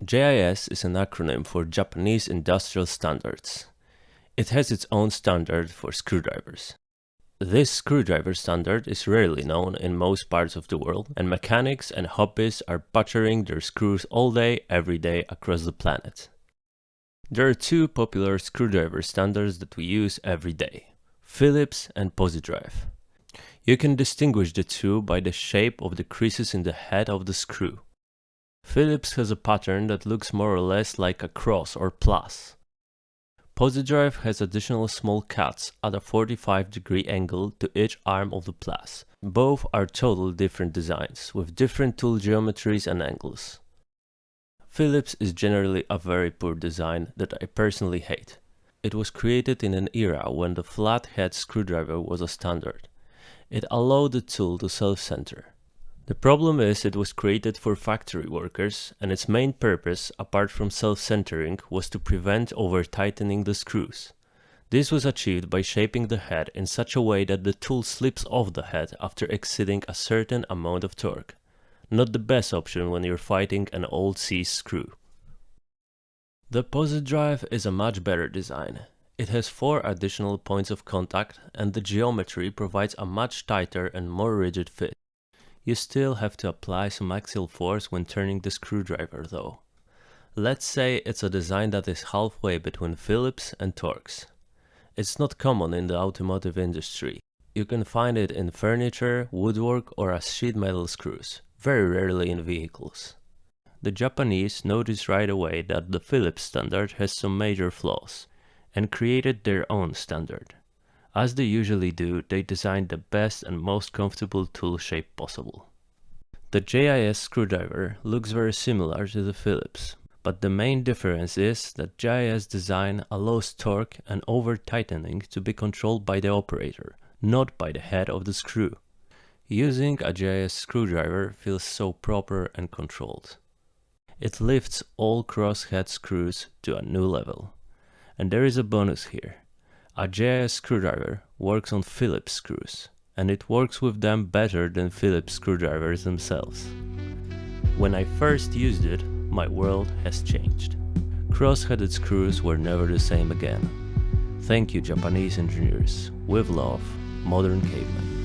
JIS is an acronym for Japanese Industrial Standards. It has its own standard for screwdrivers. This screwdriver standard is rarely known in most parts of the world, and mechanics and hobbyists are butchering their screws all day, every day across the planet. There are two popular screwdriver standards that we use every day: Phillips and Pozidriv. You can distinguish the two by the shape of the creases in the head of the screw. Phillips has a pattern that looks more or less like a cross or plus. Pozidriv has additional small cuts at a 45-degree angle to each arm of the plus. Both are totally different designs, with different tool geometries and angles. Phillips is generally a very poor design that I personally hate. It was created in an era when the flat-head screwdriver was a standard. It allowed the tool to self-center. The problem is it was created for factory workers, and its main purpose, apart from self-centering, was to prevent over-tightening the screws. This was achieved by shaping the head in such a way that the tool slips off the head after exceeding a certain amount of torque. Not the best option when you're fighting an old CIS screw. The Pozidriv is a much better design. It has 4 additional points of contact, and the geometry provides a much tighter and more rigid fit. You still have to apply some axial force when turning the screwdriver though. Let's say it's a design that is halfway between Phillips and Torx. It's not common in the automotive industry. You can find it in furniture, woodwork, or as sheet metal screws, very rarely in vehicles. The Japanese noticed right away that the Phillips standard has some major flaws, and created their own standard. As they usually do, they designed the best and most comfortable tool shape possible. The JIS screwdriver looks very similar to the Phillips, but the main difference is that JIS design allows torque and over-tightening to be controlled by the operator, not by the head of the screw. Using a JIS screwdriver feels so proper and controlled. It lifts all cross-head screws to a new level. And there is a bonus here. A JIS screwdriver works on Phillips screws, and it works with them better than Phillips screwdrivers themselves. When I first used it, my world has changed. Cross-headed screws were never the same again. Thank you, Japanese engineers. With love, Modern Caveman.